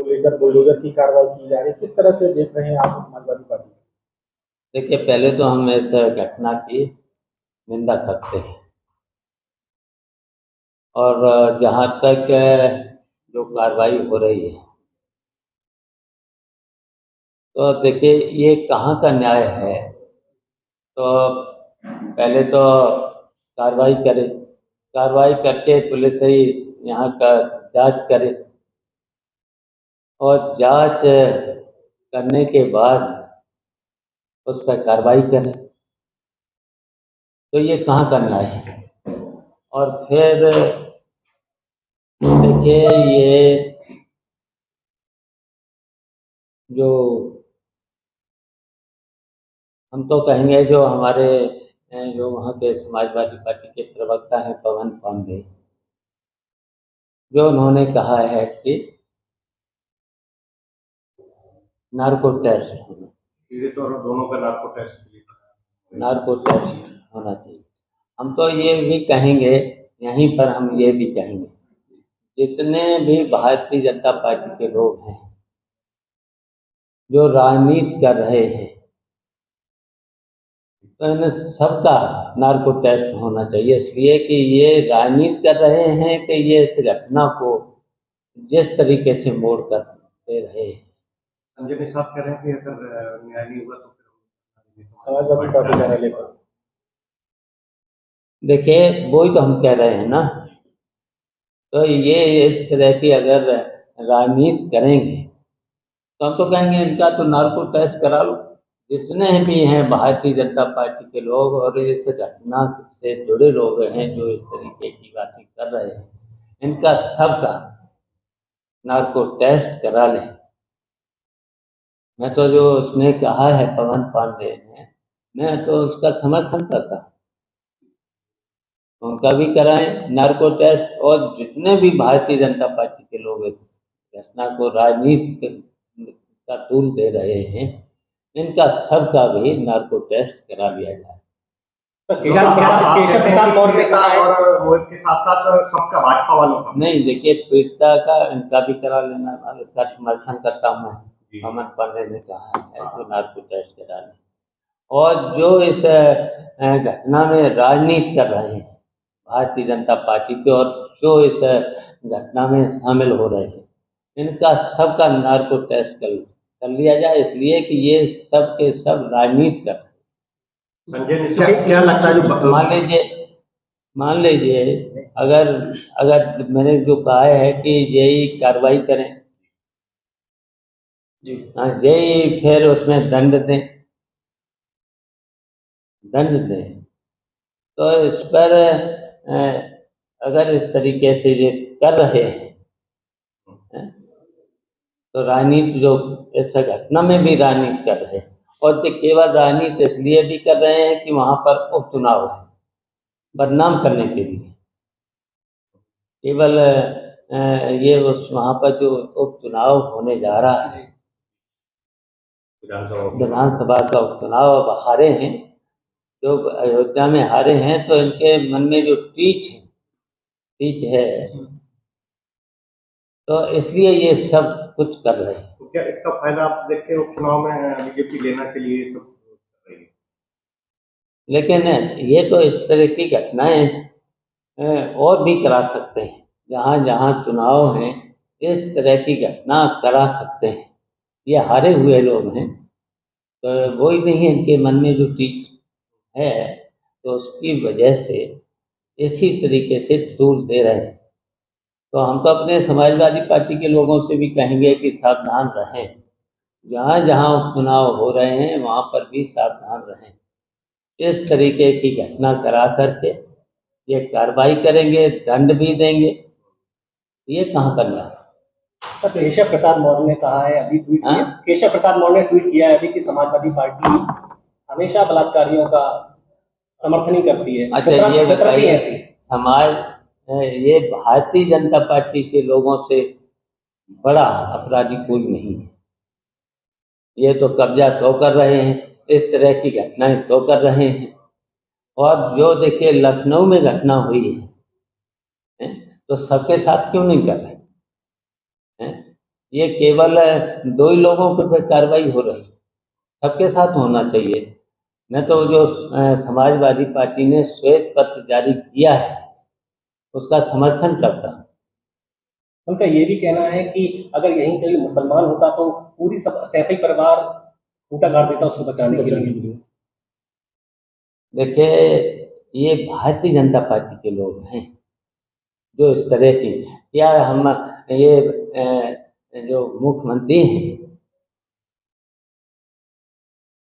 लेकर बुलडोजर की कार्रवाई की जा रही है, किस तरह से देख रहे हैं आप समाजवादी पार्टी? देखिए, पहले तो हम इस घटना की निंदा करते हैं और जहाँ तक जो कार्रवाई हो रही है, तो देखिए ये कहाँ का न्याय है। तो पहले तो कार्रवाई करे, कार्रवाई करके पुलिस ही यहाँ का जांच करे और जांच करने के बाद उस पर कार्रवाई करे। तो ये कहाँ का न्याय है। और फिर देखिए ये जो हम तो कहेंगे जो हमारे जो वहाँ के समाजवादी पार्टी के प्रवक्ता हैं पवन पांडे, जो उन्होंने कहा है कि नार्को टेस्ट होना, ये तो दोनों का नार्को टेस्ट होना चाहिए। हम तो ये भी कहेंगे, यहीं पर हम ये भी कहेंगे, जितने भी भारतीय जनता पार्टी के लोग हैं जो राजनीति कर रहे हैं, तो इन सबका नार्को टेस्ट होना चाहिए, इसलिए कि ये राजनीति कर रहे हैं कि ये इस घटना को जिस तरीके से मोड़ कर दे रहे हैं। संजय निषाद कह रहे हैं कि अगर न्याय नहीं हुआ तो फिर समाजवादी पार्टी कार्यालय पर। देखिए वही तो हम कह रहे हैं ना, तो ये इस तरह की अगर राजनीति करेंगे तो हम तो कहेंगे इनका तो नार्को टेस्ट करा लो। जितने भी हैं भारतीय जनता पार्टी के लोग और इस घटना से जुड़े लोग हैं जो इस तरीके की बातें कर रहे हैं, इनका सबका नार्को टेस्ट करा लें। मैं तो जो उसने कहा है पवन पांडे ने, मैं तो उसका समर्थन करता हूँ, उनका भी कराएं नार्को टेस्ट। और जितने भी भारतीय जनता पार्टी के लोग इस घटना को राजनीति का तूल दे रहे हैं, इनका सबका भी नार्को टेस्ट करा लिया जाए। केशव प्रसाद मौर्य ने कहा और मोहित के साथ साथ सबका भाजपा वालों का नहीं, देखिए पीड़िता का इनका भी करा लेना, इसका समर्थन करता हूँ मैं। पवन पांडे ने कहा है तो नार्को टेस्ट करा लें। और जो इस घटना में राजनीति कर रहे हैं भारतीय जनता पार्टी के और जो इस घटना में शामिल हो रहे हैं, इनका सबका नार्को टेस्ट कर लिया जाए, इसलिए कि ये सब के सब राजनीति कर रहे हैं। संजय निषाद क्या लगता है, मान लीजिए अगर मैंने जो कहा है कि यही कार्रवाई करें जी, हाँ, यही फिर उसमें दंड दें तो इस पर अगर इस तरीके से ये कर रहे हैं तो राजनीति जो इस घटना में भी राजनीति कर रहे हैं, और केवल राजनीति इसलिए भी कर रहे हैं कि वहाँ पर उपचुनाव है, बदनाम करने के लिए। केवल ये उस वहाँ पर जो उपचुनाव होने जा रहा है, विधानसभा का उपचुनाव अब हारे हैं, जो अयोध्या में हारे हैं, तो इनके मन में जो टीच है तो इसलिए ये सब कुछ कर रहे हैं। तो क्या इसका फायदा आप देखते हैं उपचुनाव में बीजेपी लेना के लिए सब कर रही है? लेकिन ये तो इस तरह की घटनाएं और भी करा सकते हैं, जहाँ जहाँ चुनाव हैं इस तरह की घटना करा सकते हैं। ये हारे हुए लोग हैं, तो वही नहीं है इनके मन में जो टीच है, तो उसकी वजह से इसी तरीके से दूर दे रहे हैं। तो हम तो अपने समाजवादी पार्टी के लोगों से भी कहेंगे कि सावधान रहें, जहाँ जहाँ उपचुनाव हो रहे हैं वहाँ पर भी सावधान रहें। इस तरीके की घटना करा करके ये कार्रवाई करेंगे, दंड भी देंगे, ये कहाँ करना है। सर, केशव प्रसाद मौर्य ने कहा है अभी ट्वीट किया, केशव प्रसाद मौर्य ने ट्वीट किया है अभी कि समाजवादी पार्टी हमेशा बलात्कारियों का समर्थन ही करती है। अच्छा, ये बताइए ये भारतीय जनता पार्टी के लोगों से बड़ा अपराधी कोई नहीं है। ये तो कब्जा तो कर रहे हैं, इस तरह की घटनाएं तो कर रहे हैं। और जो देखिए लखनऊ में घटना हुई है तो सबके साथ क्यों नहीं कर रहे हैं? ये केवल 2 ही लोगों पर कार्रवाई हो रही, सबके साथ होना चाहिए। मैं तो जो समाजवादी पार्टी ने श्वेत पत्र जारी किया है उसका समर्थन करता हूँ। उनका ये भी कहना है कि अगर यहीं कहीं मुसलमान होता तो पूरी सैफई परिवार फूटा काट देता उसको बचाने के लिए। देखिए, ये भारतीय जनता पार्टी के लोग हैं जो इस तरह की, क्या हम ये जो मुख्यमंत्री हैं,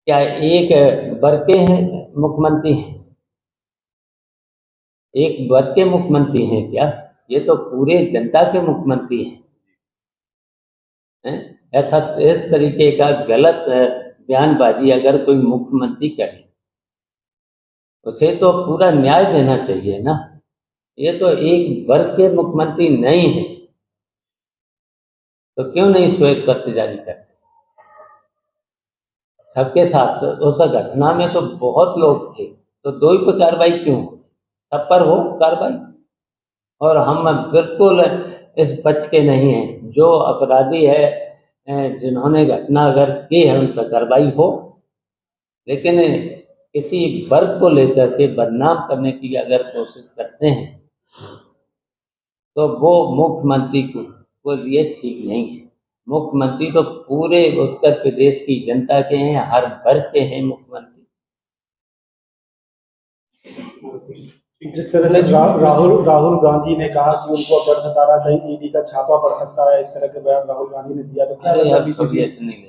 क्या एक वर्ग के हैं मुख्यमंत्री हैं, एक वर्ग के मुख्यमंत्री हैं क्या? ये तो पूरे जनता के मुख्यमंत्री हैं। ऐसा इस तरीके का गलत बयानबाजी अगर कोई मुख्यमंत्री करे उसे तो पूरा न्याय देना चाहिए ना। ये तो एक वर्ग के मुख्यमंत्री नहीं है, तो क्यों नहीं श्वेत पत्र जारी करते सबके साथ? उस घटना में तो बहुत लोग थे, तो 2 ही पर कार्रवाई क्यों? सब पर हो कार्रवाई। और हम बिल्कुल इस पक्ष के नहीं हैं, जो अपराधी है जिन्होंने घटना अगर की है उन पर कार्रवाई हो, लेकिन किसी वर्ग को लेकर के बदनाम करने की अगर कोशिश करते हैं तो वो मुख्यमंत्री को लिए ठीक नहीं है। मुख्यमंत्री तो पूरे उत्तर प्रदेश की जनता के हैं, हर वर्ग के हैं मुख्यमंत्री। जिस तरह से राहुल गांधी ने कहा कि उनको अब डर सता रहा, कहीं ईडी का छापा पड़ सकता है, इस तरह के बयान राहुल गांधी ने दिया, तो क्या अरे अब तो ये नहीं